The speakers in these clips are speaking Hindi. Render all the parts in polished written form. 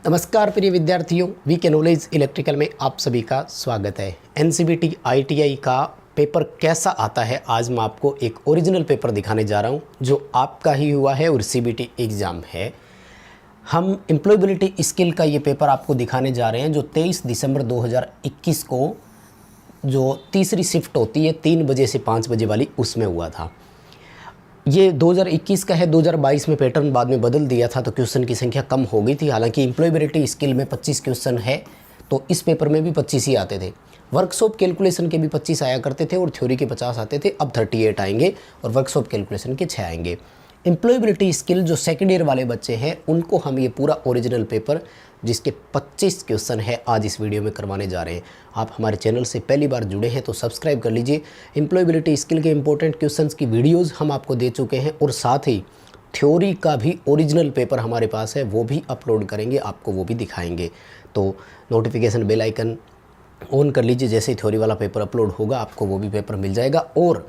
नमस्कार प्रिय विद्यार्थियों, वी के नॉलेज इलेक्ट्रिकल में आप सभी का स्वागत है। एनसीवीटी आईटीआई का पेपर कैसा आता है, आज मैं आपको एक ओरिजिनल पेपर दिखाने जा रहा हूं जो आपका ही हुआ है और सीबीटी एग्ज़ाम है। हम एम्प्लॉयबिलिटी स्किल का ये पेपर आपको दिखाने जा रहे हैं जो 23 दिसंबर 2021 को जो तीसरी शिफ्ट होती है 3 बजे से 5 बजे वाली, उसमें हुआ था। ये 2021 का है। 2022 में पैटर्न बाद में बदल दिया था तो क्वेश्चन की संख्या कम हो गई थी। हालांकि एम्प्लॉयबिलिटी स्किल में 25 क्वेश्चन है तो इस पेपर में भी 25 ही आते थे। वर्कशॉप कैलकुलेशन के भी 25 आया करते थे और थ्योरी के 50 आते थे। अब 38 आएंगे और वर्कशॉप कैलकुलेशन के 6 आएंगे। एम्प्लॉयबिलिटी स्किल जो सेकेंड ईयर वाले बच्चे हैं उनको हम ये पूरा ओरिजिनल पेपर जिसके 25 क्वेश्चन है आज इस वीडियो में करवाने जा रहे हैं। आप हमारे चैनल से पहली बार जुड़े हैं तो सब्सक्राइब कर लीजिए। एम्प्लॉयबिलिटी स्किल के इंपॉर्टेंट क्वेश्चंस की वीडियोस हम आपको दे चुके हैं और साथ ही थ्योरी का भी ओरिजिनल पेपर हमारे पास है, वो भी अपलोड करेंगे, आपको वो भी दिखाएंगे। तो नोटिफिकेशन बेल आइकन ऑन कर लीजिए, जैसे ही थ्योरी वाला पेपर अपलोड होगा आपको वो भी पेपर मिल जाएगा। और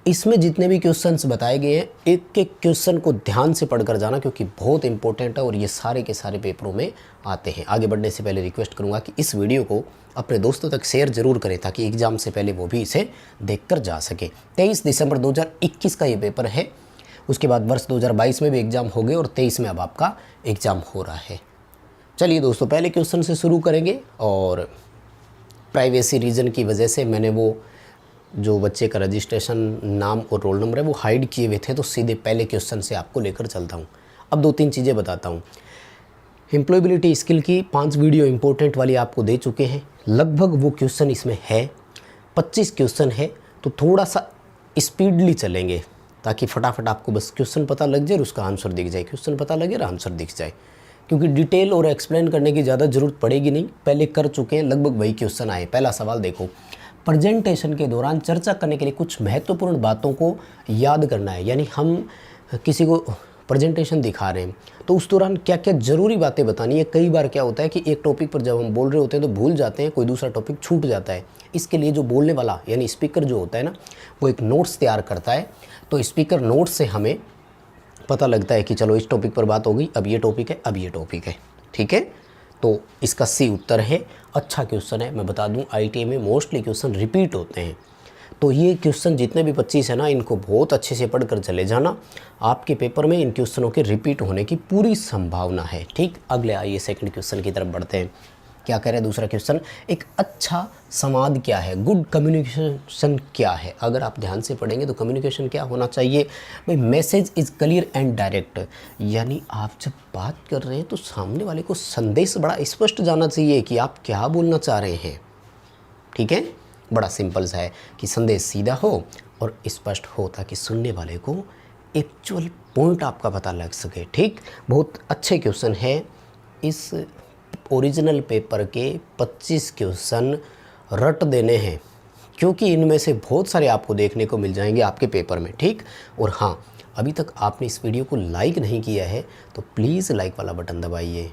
इसमें जितने भी क्वेश्चंस बताए गए हैं एक एक क्वेश्चन को ध्यान से पढ़कर जाना क्योंकि बहुत इंपॉर्टेंट है और ये सारे के सारे पेपरों में आते हैं। आगे बढ़ने से पहले रिक्वेस्ट करूंगा कि इस वीडियो को अपने दोस्तों तक शेयर जरूर करें ताकि एग्ज़ाम से पहले वो भी इसे देखकर जा सके। 23 दिसंबर 2021 का ये पेपर है। उसके बाद वर्ष 2022 में भी एग्ज़ाम हो गए और 23 में अब आपका एग्ज़ाम हो रहा है। चलिए दोस्तों, पहले क्वेश्चन से शुरू करेंगे और प्राइवेसी रीज़न की वजह से मैंने वो जो बच्चे का रजिस्ट्रेशन नाम और रोल नंबर है वो हाइड किए हुए थे, तो सीधे पहले क्वेश्चन से आपको लेकर चलता हूँ। अब 2-3 चीज़ें बताता हूँ। एम्प्लॉयबिलिटी स्किल की 5 वीडियो इंपॉर्टेंट वाली आपको दे चुके हैं। लगभग वो क्वेश्चन इसमें है, 25 क्वेश्चन है, तो थोड़ा सा स्पीडली चलेंगे ताकि फटाफट आपको बस क्वेश्चन पता लग जाए और उसका आंसर दिख जाए। क्वेश्चन पता लगे और आंसर दिख जाए, क्योंकि डिटेल और एक्सप्लेन करने की ज़्यादा ज़रूरत पड़ेगी नहीं, पहले कर चुके हैं, लगभग वही क्वेश्चन आए। पहला सवाल देखो, प्रेजेंटेशन के दौरान चर्चा करने के लिए कुछ महत्वपूर्ण बातों को याद करना है। यानी हम किसी को प्रेजेंटेशन दिखा रहे हैं तो उस दौरान क्या क्या ज़रूरी बातें बतानी है। कई बार क्या होता है कि एक टॉपिक पर जब हम बोल रहे होते हैं तो भूल जाते हैं, कोई दूसरा टॉपिक छूट जाता है। इसके लिए जो बोलने वाला यानी स्पीकर जो होता है ना, वो एक नोट्स तैयार करता है। तो स्पीकर नोट्स से हमें पता लगता है कि चलो इस टॉपिक पर बात हो गई, अब ये टॉपिक है, अब ये टॉपिक है। ठीक है, तो इसका सी उत्तर है। अच्छा क्वेश्चन है, मैं बता दूं आईटीआई में मोस्टली क्वेश्चन रिपीट होते हैं। तो ये क्वेश्चन जितने भी 25 है ना, इनको बहुत अच्छे से पढ़कर चले जाना। आपके पेपर में इन क्वेश्चनों के रिपीट होने की पूरी संभावना है। ठीक, अगले आइए सेकंड क्वेश्चन की तरफ बढ़ते हैं। क्या कह रहे हैं दूसरा क्वेश्चन, एक अच्छा संवाद क्या है, गुड कम्युनिकेशन क्या है। अगर आप ध्यान से पढ़ेंगे तो कम्युनिकेशन क्या होना चाहिए भाई, message is clear and direct. यानी आप जब बात कर रहे हैं तो सामने वाले को संदेश बड़ा स्पष्ट जाना चाहिए कि आप क्या बोलना चाह रहे हैं। ठीक है, बड़ा सिंपल सा है कि संदेश सीधा हो और स्पष्ट हो ताकि सुनने वाले को एक्चुअल पॉइंट आपका पता लग सके। ठीक, बहुत अच्छे क्वेश्चन है। इस ओरिजिनल पेपर के 25 क्वेश्चन रट देने हैं क्योंकि इनमें से बहुत सारे आपको देखने को मिल जाएंगे आपके पेपर में। ठीक, और हाँ, अभी तक आपने इस वीडियो को लाइक नहीं किया है तो प्लीज़ लाइक वाला बटन दबाइए।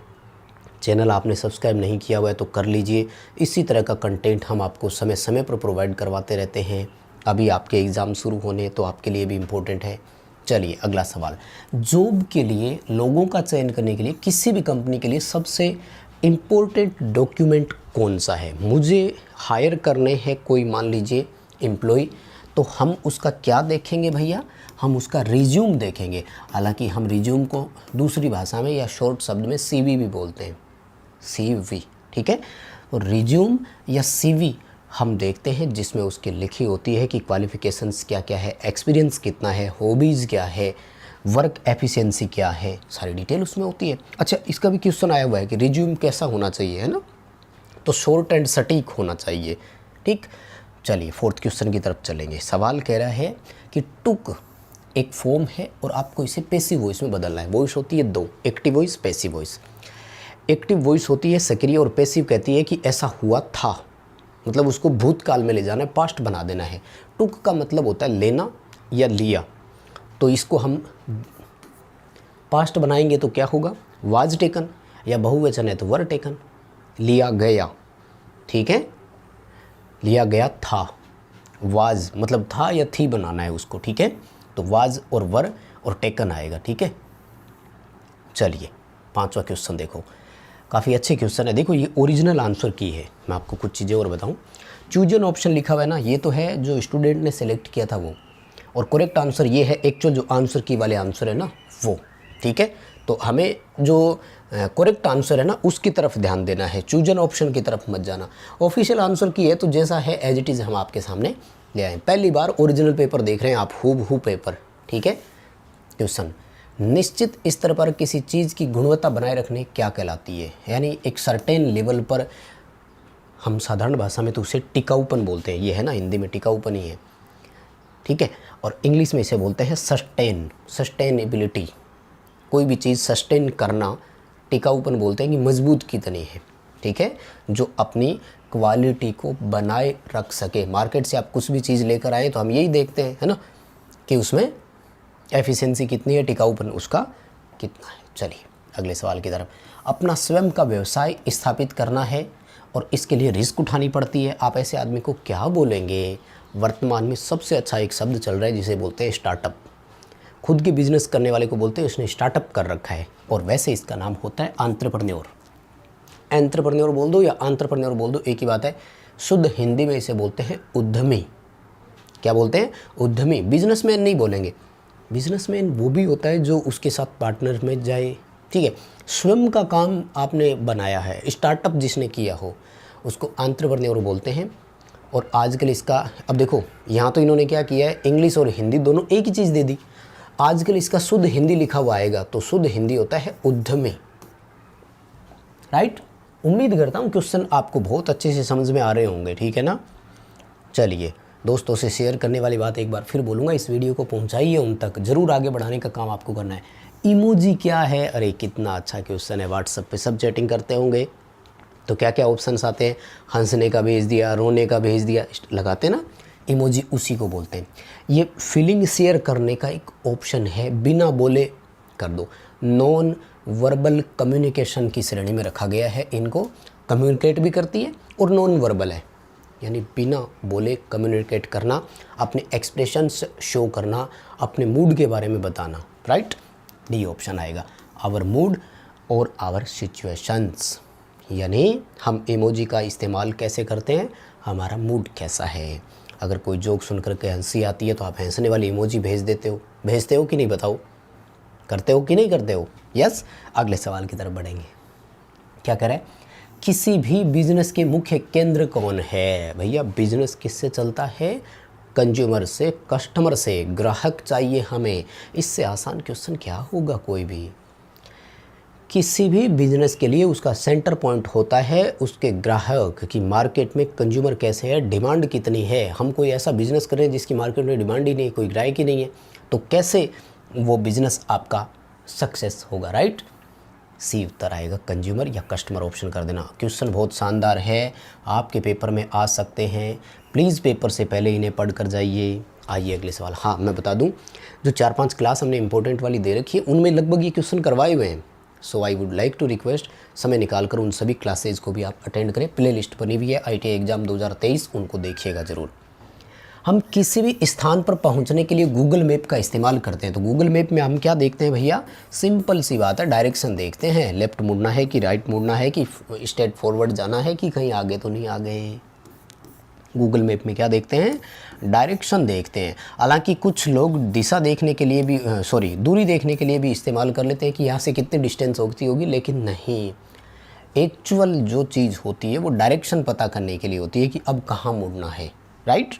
चैनल आपने सब्सक्राइब नहीं किया हुआ है तो कर लीजिए। इसी तरह का कंटेंट हम आपको समय समय पर प्रोवाइड करवाते रहते हैं। अभी आपके एग्ज़ाम शुरू होने तो आपके लिए भी इम्पोर्टेंट है। चलिए अगला सवाल, जॉब के लिए लोगों का चयन करने के लिए किसी भी कंपनी के लिए सबसे इम्पोर्टेंट डॉक्यूमेंट कौन सा है। मुझे हायर करने हैं कोई, मान लीजिए एम्प्लॉय, तो हम उसका क्या देखेंगे भैया, हम उसका रिज्यूम देखेंगे। हालांकि हम रिज्यूम को दूसरी भाषा में या शॉर्ट शब्द में सीवी भी बोलते हैं, सीवी। ठीक है, और रिज्यूम या सीवी हम देखते हैं जिसमें उसकी लिखी होती है कि क्वालिफ़िकेशंस क्या क्या है, एक्सपीरियंस कितना है, हॉबीज़ क्या है, वर्क एफिशिएंसी क्या है, सारी डिटेल उसमें होती है। अच्छा, इसका भी क्वेश्चन आया हुआ है कि रिज्यूम कैसा होना चाहिए, है ना, तो शॉर्ट एंड सटीक होना चाहिए। ठीक, चलिए फोर्थ क्वेश्चन की तरफ चलेंगे। सवाल कह रहा है कि टुक एक फॉर्म है और आपको इसे पैसिव वॉइस में बदलना है। वॉइस होती है दो, active voice, passive voice. Active voice होती है सक्रिय और पैसिव कहती है कि ऐसा हुआ था, मतलब उसको भूतकाल में ले जाना है, पास्ट बना देना है। टुक का मतलब होता है लेना या लिया, तो इसको हम पास्ट बनाएंगे तो क्या होगा, वाज टेकन, या बहुवचन है तो वर टेकन, लिया गया। ठीक है, लिया गया था, वाज मतलब था या थी बनाना है उसको। ठीक है, तो वाज और वर और टेकन आएगा। ठीक है, चलिए पांचवा क्वेश्चन देखो, काफ़ी अच्छे क्वेश्चन है। देखो ये ओरिजिनल आंसर की है। मैं आपको कुछ चीज़ें और बताऊं। चूज एन ऑप्शन लिखा हुआ है ना, ये तो है जो स्टूडेंट ने सेलेक्ट किया था वो, और करेक्ट आंसर ये है एक्चुअल जो आंसर की वाले आंसर है ना वो। ठीक है, तो हमें जो करेक्ट आंसर है ना उसकी तरफ ध्यान देना है, चूज एन ऑप्शन की तरफ मत जाना। ऑफिशियल आंसर की है तो जैसा है एज इट इज़ हम आपके सामने ले आए। पहली बार ओरिजिनल पेपर देख रहे हैं आप, हूबहू पेपर। ठीक है, क्वेश्चन, निश्चित स्तर पर किसी चीज़ की गुणवत्ता बनाए रखने क्या कहलाती है? यानी एक सर्टेन लेवल पर, हम साधारण भाषा में तो उसे टिकाऊपन बोलते हैं। ये है ना, हिंदी में टिकाऊपन ही है। ठीक है, और इंग्लिश में इसे बोलते हैं सस्टेनेबिलिटी। कोई भी चीज़ सस्टेन करना, टिकाऊपन बोलते हैं कि मजबूत कितनी है। ठीक है, जो अपनी क्वालिटी को बनाए रख सके। मार्केट से आप कुछ भी चीज़ लेकर आए तो हम यही देखते हैं, है ना, कि उसमें एफिशिएंसी कितनी है, टिकाऊपन उसका कितना है। चलिए अगले सवाल की तरफ। अपना स्वयं का व्यवसाय स्थापित करना है और इसके लिए रिस्क उठानी पड़ती है। आप ऐसे आदमी को क्या बोलेंगे? वर्तमान में सबसे अच्छा एक शब्द चल रहा है जिसे बोलते हैं स्टार्टअप। खुद की बिजनेस करने वाले को बोलते हैं उसने स्टार्टअप कर रखा है, और वैसे इसका नाम होता है एंटरप्रेन्योर। एंटरप्रेन्योर बोल दो या एंटरप्रेन्योर बोल दो, एक ही बात है। शुद्ध हिंदी में इसे बोलते हैं उद्यमी। क्या बोलते हैं? उद्यमी। बिजनेसमैन नहीं बोलेंगे। बिजनेसमैन वो भी होता है जो उसके साथ पार्टनर में जाए। ठीक है, स्वयं का काम आपने बनाया है, स्टार्टअप जिसने किया हो उसको एंटरप्रेन्योर बोलते हैं। और आजकल इसका, अब देखो यहाँ तो इन्होंने क्या किया है, इंग्लिश और हिंदी दोनों एक ही चीज़ दे दी। आजकल इसका शुद्ध हिंदी लिखा हुआ आएगा तो शुद्ध हिंदी होता है उद्यमी। राइट, उम्मीद करता हूँ क्वेश्चन आपको बहुत अच्छे से समझ में आ रहे होंगे। ठीक है ना। चलिए, दोस्तों से शेयर करने वाली बात एक बार फिर बोलूँगा, इस वीडियो को पहुँचाइए उन तक, ज़रूर आगे बढ़ाने का काम आपको करना है। इमोजी क्या है? अरे कितना अच्छा क्वेश्चन है। व्हाट्सएप पे सब चैटिंग करते होंगे तो क्या क्या ऑप्शंस आते हैं? हंसने का भेज दिया, रोने का भेज दिया, लगाते ना इमोजी, उसी को बोलते हैं। ये फीलिंग शेयर करने का एक ऑप्शन है, बिना बोले कर दो। नॉन वर्बल कम्युनिकेशन की श्रेणी में रखा गया है इनको। कम्युनिकेट भी करती है और नॉन वर्बल है, यानी बिना बोले कम्युनिकेट करना, अपने एक्सप्रेशंस शो करना, अपने मूड के बारे में बताना। राइट, डी ऑप्शन आएगा, आवर मूड और आवर सिचुएशंस। यानी हम इमोजी का इस्तेमाल कैसे करते हैं, हमारा मूड कैसा है। अगर कोई जोक सुन करके हंसी आती है तो आप हंसने वाली इमोजी भेजते हो कि नहीं? बताओ, करते हो कि नहीं करते हो? यस। अगले सवाल की तरफ बढ़ेंगे। क्या कह रहा है? किसी भी बिजनेस के मुख्य केंद्र कौन है? भैया बिजनेस किससे चलता है? कंज्यूमर से, कस्टमर से। ग्राहक चाहिए हमें। इससे आसान क्वेश्चन क्या होगा कोई भी? किसी भी बिजनेस के लिए उसका सेंटर पॉइंट होता है उसके ग्राहक की। मार्केट में कंज्यूमर कैसे है, डिमांड कितनी है। हम कोई ऐसा बिजनेस कर रहे हैं जिसकी मार्केट में डिमांड ही नहीं, कोई ग्राहक ही नहीं है, तो कैसे वो बिजनेस आपका सक्सेस होगा? राइट, सी उत्तर आएगा, कंज्यूमर या कस्टमर ऑप्शन कर देना। क्वेश्चन बहुत शानदार है, आपके पेपर में आ सकते हैं। प्लीज़ पेपर से पहले इन्हें पढ़ कर जाइए। आइए अगले सवाल। हाँ, मैं बता दूं, जो 4-5 क्लास हमने इंपॉर्टेंट वाली दे रखी है उनमें लगभग ये क्वेश्चन करवाए हुए हैं। So I would like to request, समय निकाल कर उन सभी क्लासेज को भी आप अटेंड करें। प्ले लिस्ट बनी हुई है ITI एग्ज़ाम 2023, उनको देखिएगा ज़रूर। हम किसी भी स्थान पर पहुंचने के लिए गूगल मैप का इस्तेमाल करते हैं, तो गूगल मैप में हम क्या देखते हैं भैया? सिंपल सी बात है, डायरेक्शन देखते हैं। लेफ़्ट मुड़ना है कि राइट मुड़ना है, कि स्ट्रेट फॉरवर्ड जाना है, कि कहीं आगे तो नहीं आ गए। गूगल मैप में क्या देखते हैं? डायरेक्शन देखते हैं। हालांकि कुछ लोग दिशा देखने के लिए भी दूरी देखने के लिए भी इस्तेमाल कर लेते हैं कि यहाँ से कितनी डिस्टेंस होगी, लेकिन नहीं। एक्चुअल जो चीज़ होती है वो डायरेक्शन पता करने के लिए होती है कि अब कहाँ मुड़ना है। राइट,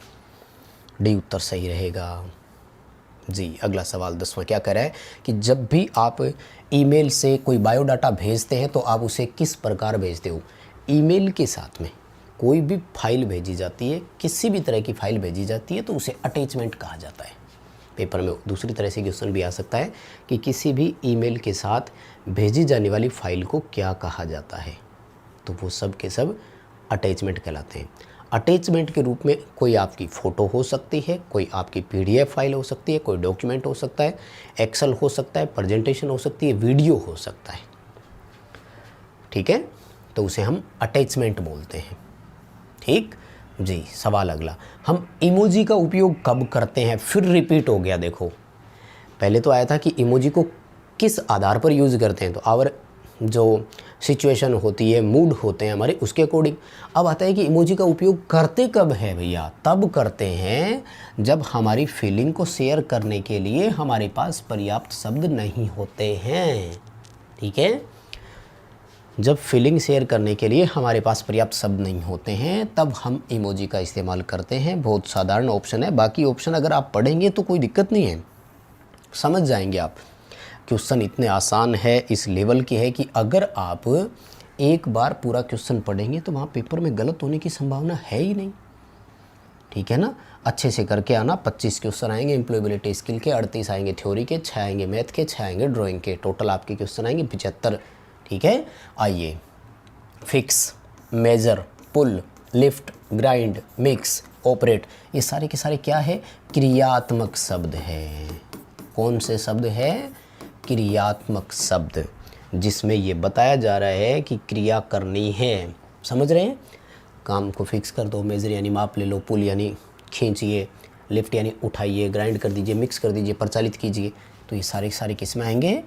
डी उत्तर सही रहेगा जी। अगला सवाल 10वां क्या कह रहा है कि जब भी आप ईमेल से कोई बायोडाटा भेजते हैं तो आप उसे किस प्रकार भेजते हो? ईमेल के साथ में कोई भी फाइल भेजी जाती है, किसी भी तरह की फाइल भेजी जाती है तो उसे अटैचमेंट कहा जाता है। पेपर में दूसरी तरह से क्वेश्चन भी आ सकता है कि किसी भी ईमेल के साथ भेजी जाने वाली फाइल को क्या कहा जाता है, तो वो सब के सब अटैचमेंट कहलाते हैं। अटैचमेंट के रूप में कोई आपकी फ़ोटो हो सकती है, कोई आपकी PDF फाइल हो सकती है, कोई डॉक्यूमेंट हो सकता है, एक्सेल हो सकता है, प्रेजेंटेशन हो सकती है, वीडियो हो सकता है। ठीक है, तो उसे हम अटैचमेंट बोलते हैं। ठीक जी। सवाल अगला, हम इमोजी का उपयोग कब करते हैं? फिर रिपीट हो गया। देखो, पहले तो आया था कि इमोजी को किस आधार पर यूज़ करते हैं, तो आवर जो सिचुएशन होती है, मूड होते हैं हमारे, उसके अकॉर्डिंग। अब आता है कि इमोजी का उपयोग करते कब है भैया? तब करते हैं जब हमारी फीलिंग को शेयर करने के लिए हमारे पास पर्याप्त शब्द नहीं होते हैं। ठीक है, जब फीलिंग शेयर करने के लिए हमारे पास पर्याप्त शब्द नहीं होते हैं तब हम इमोजी का इस्तेमाल करते हैं। बहुत साधारण ऑप्शन है, बाकी ऑप्शन अगर आप पढ़ेंगे तो कोई दिक्कत नहीं है, समझ जाएंगे आप। क्वेश्चन इतने आसान है, इस लेवल के है कि अगर आप एक बार पूरा क्वेश्चन पढ़ेंगे तो वहाँ पेपर में गलत होने की संभावना है ही नहीं। ठीक है ना, अच्छे से करके आना। 25 क्वेश्चन आएंगे एम्प्लॉयबिलिटी स्किल के, 38 आएंगे थ्योरी के, 6 आएंगे मैथ के, 6 आएंगे ड्राइंग के, टोटल आपके क्वेश्चन आएंगे 75। ठीक है, आइए। फिक्स, मेजर, पुल, लिफ्ट, ग्राइंड, मिक्स, ऑपरेट, ये सारे के सारे क्या है? क्रियात्मक शब्द है। कौन से शब्द है? क्रियात्मक शब्द, जिसमें ये बताया जा रहा है कि क्रिया करनी है। समझ रहे हैं? काम को फिक्स कर दो, मेजर यानी माप ले लो, पुल यानी खींचिए, लिफ्ट यानी उठाइए, ग्राइंड कर दीजिए, मिक्स कर दीजिए, प्रचालित कीजिए। तो ये सारे किस में आएंगे?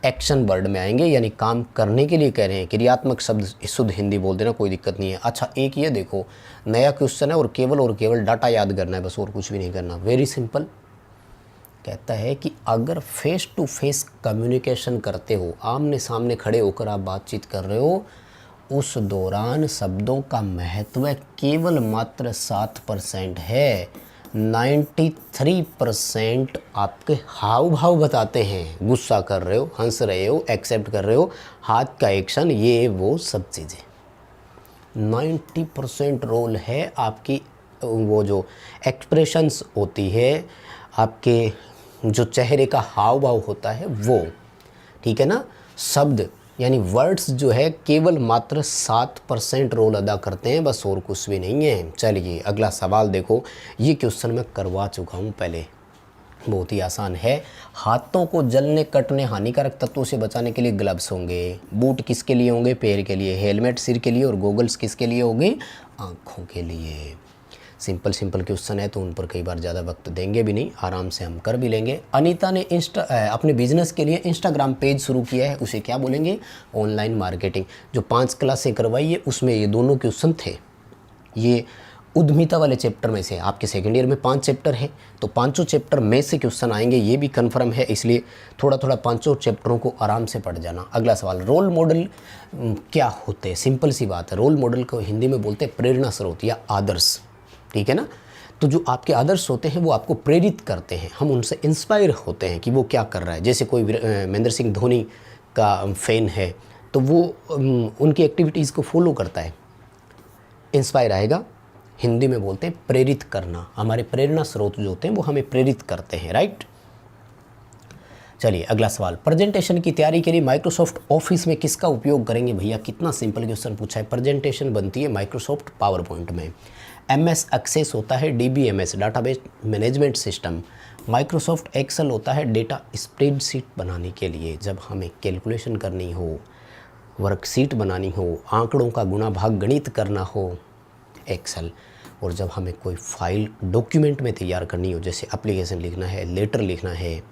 एक्शन वर्ड में आएंगे, यानी काम करने के लिए कह रहे हैं। क्रियात्मक शब्द शुद्ध हिंदी बोल देना, कोई दिक्कत नहीं है। अच्छा, एक ये देखो, नया क्वेश्चन है और केवल डाटा याद करना है बस, और कुछ भी नहीं करना। Very simple. कहता है कि अगर फेस टू फेस कम्युनिकेशन करते हो, आमने सामने खड़े होकर आप बातचीत कर रहे हो, उस दौरान शब्दों का महत्व केवल मात्र 7% है। 93% आपके हाव भाव बताते हैं। गुस्सा कर रहे हो, हंस रहे हो, एक्सेप्ट कर रहे हो, हाथ का एक्शन, ये वो सब चीज़ें। 90% रोल है आपकी वो जो एक्सप्रेशंस होती है, आपके जो चेहरे का हाव भाव होता है वो। ठीक है ना, शब्द यानी वर्ड्स जो है केवल मात्र 7% रोल अदा करते हैं, बस, और कुछ भी नहीं है। चलिए अगला सवाल देखो, ये क्वेश्चन मैं करवा चुका हूँ पहले, बहुत ही आसान है। हाथों को जलने, कटने, हानिकारक तत्वों से बचाने के लिए ग्लव्स होंगे। बूट किसके लिए होंगे? पैर के लिए। हेलमेट सिर के लिए, और गॉगल्स किसके लिए होंगे? आँखों के लिए। सिंपल क्वेश्चन है तो उन पर कई बार ज़्यादा वक्त देंगे भी नहीं, आराम से हम कर भी लेंगे। अनीता ने अपने बिजनेस के लिए इंस्टाग्राम पेज शुरू किया है, उसे क्या बोलेंगे? Online marketing. जो 5 क्लासें करवाई है उसमें ये दोनों क्वेश्चन थे। ये उद्यमिता वाले चैप्टर में से, आपके सेकेंड ईयर में 5 चैप्टर है तो 5 चैप्टर में से क्वेश्चन आएंगे, ये भी कन्फर्म है। इसलिए थोड़ा 5 चैप्टरों को आराम से पढ़ जाना। अगला सवाल, रोल मॉडल क्या होते हैं? सिंपल सी बात है, रोल मॉडल को हिंदी में बोलते हैं प्रेरणा स्रोत या आदर्श। ठीक है ना, तो जो आपके आदर्श होते हैं वो आपको प्रेरित करते हैं, हम उनसे इंस्पायर होते हैं कि वो क्या कर रहा है। जैसे कोई महेंद्र सिंह धोनी का फैन है तो वो उनकी एक्टिविटीज़ को फॉलो करता है, इंस्पायर आएगा। हिंदी में बोलते हैं प्रेरित करना। हमारे प्रेरणा स्रोत जो होते हैं वो हमें प्रेरित करते हैं, राइट। चलिए अगला सवाल, प्रेजेंटेशन की तैयारी के लिए माइक्रोसॉफ्ट ऑफिस में किसका उपयोग करेंगे? भैया कितना सिंपल क्वेश्चन पूछा है। प्रेजेंटेशन बनती है माइक्रोसॉफ्ट पावर पॉइंट में। MS एक्सेस होता है DBMS, database management system. Microsoft Excel होता है डेटा स्प्रेडशीट बनाने के लिए, जब हमें कैलकुलेशन करनी हो, वर्कशीट बनानी हो, आंकड़ों का गुणा भाग गणित करना हो, एक्सेल। और जब हमें कोई फाइल डॉक्यूमेंट में तैयार करनी हो, जैसे एप्लीकेशन लिखना है, लेटर लिखना है,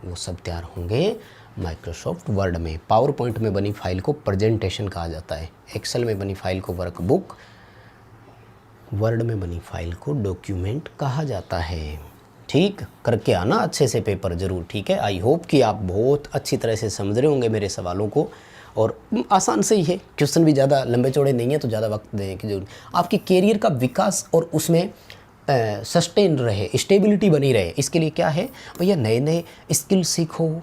वो सब तैयार होंगे माइक्रोसॉफ्ट वर्ड में। पावर पॉइंट में बनी फाइल को प्रेजेंटेशन कहा जाता है, एक्सेल में बनी फाइल को वर्कबुक, वर्ड में बनी फाइल को डॉक्यूमेंट कहा जाता है। ठीक, करके आना अच्छे से पेपर ज़रूर। ठीक है, आई होप कि आप बहुत अच्छी तरह से समझ रहे होंगे मेरे सवालों को, और आसान से ही है, क्वेश्चन भी ज़्यादा लंबे चौड़े नहीं है तो ज़्यादा वक्त देने की जरूरत। आपके कैरियर का विकास और उसमें सस्टेन रहे, स्टेबिलिटी बनी रहे, इसके लिए क्या है भैया? नए नए स्किल सीखो।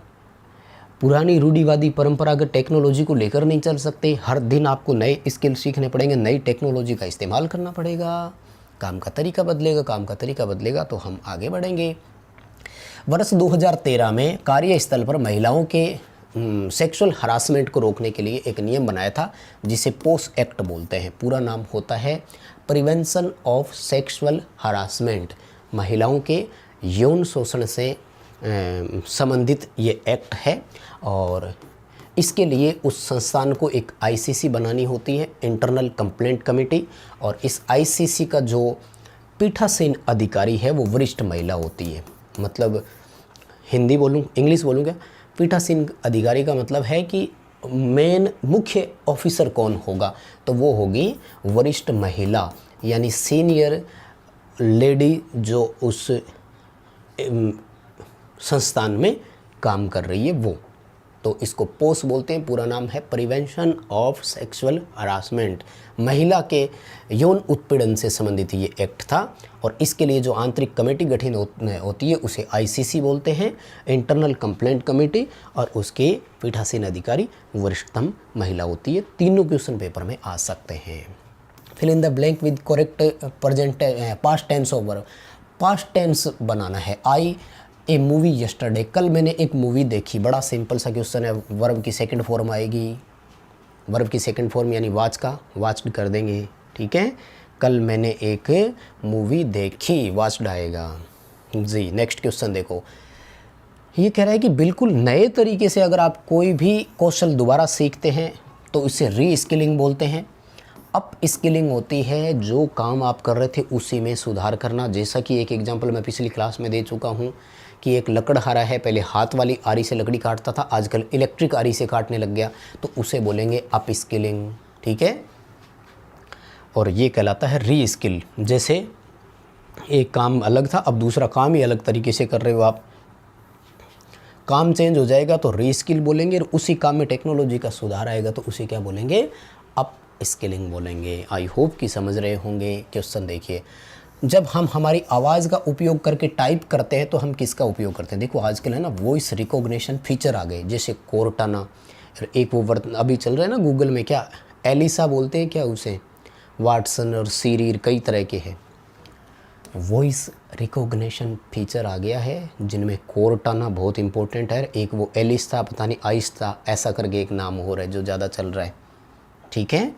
पुरानी रूढ़िवादी परंपरागत टेक्नोलॉजी को लेकर नहीं चल सकते, हर दिन आपको नए स्किल सीखने पड़ेंगे, नई टेक्नोलॉजी का इस्तेमाल करना पड़ेगा। काम का तरीका बदलेगा तो हम आगे बढ़ेंगे। वर्ष 2013 में कार्यस्थल पर महिलाओं के सेक्सुअल हरासमेंट को रोकने के लिए एक नियम बनाया था, जिसे पोस एक्ट बोलते हैं। पूरा नाम होता है प्रिवेंशन ऑफ सेक्सुअल हरासमेंट। महिलाओं के यौन शोषण से संबंधित ये एक्ट है, और इसके लिए उस संस्थान को एक ICC बनानी होती है, इंटरनल कंप्लेंट कमेटी। और इस ICC का जो पीठासीन अधिकारी है वो वरिष्ठ महिला होती है। मतलब हिंदी बोलूँ, इंग्लिश बोलूँ क्या? पीठासीन अधिकारी का मतलब है कि मेन मुख्य ऑफिसर कौन होगा, तो वो होगी वरिष्ठ महिला यानी सीनियर लेडी जो उस संस्थान में काम कर रही है वो। तो इसको पोस बोलते हैं, पूरा नाम है प्रिवेंशन ऑफ सेक्सुअल हरासमेंट। महिला के यौन उत्पीड़न से संबंधित ये एक्ट था और इसके लिए जो आंतरिक कमेटी गठित होती है उसे आईसीसी बोलते हैं, इंटरनल कंप्लेंट कमेटी, और उसके पीठासीन अधिकारी वरिष्ठतम महिला होती है। तीनों क्वेश्चन पेपर में आ सकते हैं। Fill in the blank with correct present past tense of verb. Past tense बनाना है। आई ए मूवी यस्टरडे, कल मैंने एक मूवी देखी। बड़ा सिंपल सा क्वेश्चन है। वर्ब की सेकंड फॉर्म आएगी, वर्ब की सेकंड फॉर्म यानी वाच का वाच्ड कर देंगे, ठीक है। कल मैंने एक मूवी देखी, वाच्ड आएगा जी। नेक्स्ट क्वेश्चन देखो, ये कह रहा है कि बिल्कुल नए तरीके से अगर आप कोई भी कौशल दोबारा सीखते हैं तो इसे री स्किलिंग बोलते हैं। अप स्किलिंग होती है जो काम आप कर रहे थे उसी में सुधार करना। जैसा कि एक एग्जांपल मैं पिछली क्लास में दे चुका हूँ कि एक लकड़हारा है, पहले हाथ वाली आरी से लकड़ी काटता था, आजकल इलेक्ट्रिक आरी से काटने लग गया, तो उसे बोलेंगे अप स्किलिंग, ठीक है। और ये कहलाता है री स्किल। जैसे एक काम अलग था, अब दूसरा काम ही अलग तरीके से कर रहे हो आप, काम चेंज हो जाएगा तो री स्किल बोलेंगे, और उसी काम में टेक्नोलॉजी का सुधार आएगा तो उसे क्या बोलेंगे, अप स्किलिंग बोलेंगे। आई होप कि समझ रहे होंगे। क्वेश्चन देखिए, जब हम हमारी आवाज़ का उपयोग करके टाइप करते हैं तो हम किसका उपयोग करते हैं। देखो आजकल है ना वॉइस रिकॉग्निशन फीचर आ गए, जैसे कोर्टाना, एक वो वर्ड अभी चल रहा है ना गूगल में, क्या एलिसा बोलते हैं क्या उसे, वाटसन और सीरी, कई तरह के हैं। वॉइस रिकॉग्निशन फीचर आ गया है जिनमें कोर्टाना बहुत इंपॉर्टेंट है, एक वो एलिस था, पता नहीं आइस था, ऐसा करके एक नाम हो रहा है जो ज़्यादा चल रहा है, ठीक है।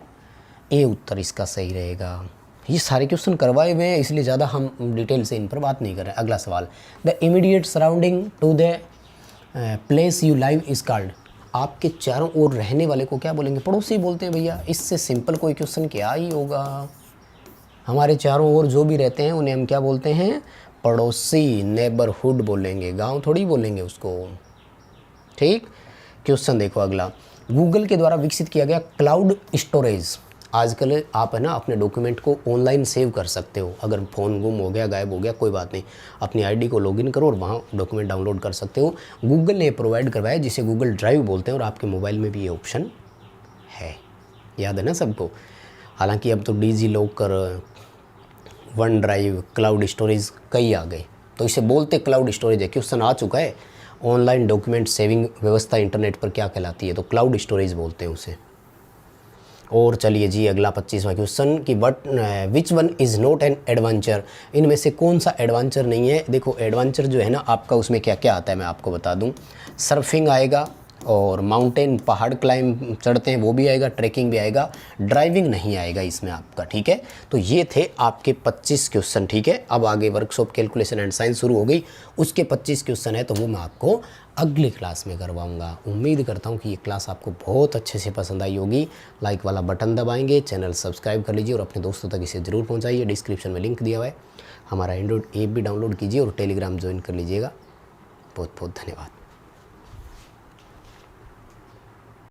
ए उत्तर इसका सही रहेगा। ये सारे क्वेश्चन करवाए हुए हैं इसलिए ज़्यादा हम डिटेल से इन पर बात नहीं कर रहे हैं। अगला सवाल, the immediate surrounding to the place you live is called. आपके चारों ओर रहने वाले को क्या बोलेंगे, पड़ोसी बोलते हैं भैया। इससे सिंपल कोई क्वेश्चन क्या ही होगा। हमारे चारों ओर जो भी रहते हैं उन्हें हम क्या बोलते हैं, पड़ोसी, नेबरहुड बोलेंगे, गाँव थोड़ी बोलेंगे उसको, ठीक। क्वेश्चन देखो अगला, गूगल के द्वारा विकसित किया गया क्लाउड स्टोरेज। आजकल आप है ना अपने डॉक्यूमेंट को ऑनलाइन सेव कर सकते हो। अगर फ़ोन गुम हो गया, गायब हो गया, कोई बात नहीं, अपनी आईडी को लॉगिन करो और वहाँ डॉक्यूमेंट डाउनलोड कर सकते हो। गूगल ने प्रोवाइड करवाया जिसे गूगल ड्राइव बोलते हैं, और आपके मोबाइल में भी ये ऑप्शन है, याद है ना सबको। हालांकि अब तो DigiLocker, OneDrive, cloud storage कई आ गए, तो इसे बोलते क्लाउड स्टोरेज है। क्वेश्चन आ चुका है, ऑनलाइन डॉक्यूमेंट सेविंग व्यवस्था इंटरनेट पर क्या कहलाती है, तो क्लाउड स्टोरेज बोलते हैं उसे। और चलिए जी अगला 25वां क्वेश्चन कि but which one is not an adventure. इनमें से कौन सा एडवेंचर नहीं है। देखो एडवेंचर जो है ना आपका, उसमें क्या क्या आता है मैं आपको बता दूं। सर्फिंग आएगा, और माउंटेन पहाड़ क्लाइंब चढ़ते हैं वो भी आएगा, ट्रैकिंग भी आएगा, ड्राइविंग नहीं आएगा इसमें आपका, ठीक है। तो ये थे आपके 25 क्वेश्चन, ठीक है। अब आगे वर्कशॉप कैलकुलेशन एंड साइंस शुरू हो गई, उसके 25 क्वेश्चन है तो वो मैं आपको अगली क्लास में करवाऊंगा। उम्मीद करता हूँ कि ये क्लास आपको बहुत अच्छे से पसंद आई होगी। लाइक वाला बटन दबाएंगे, चैनल सब्सक्राइब कर लीजिए और अपने दोस्तों तक इसे ज़रूर पहुँचाइए। डिस्क्रिप्शन में लिंक दिया हुआ है, हमारा एंड्रॉइड ऐप भी डाउनलोड कीजिए और टेलीग्राम ज्वाइन कर लीजिएगा। बहुत बहुत धन्यवाद।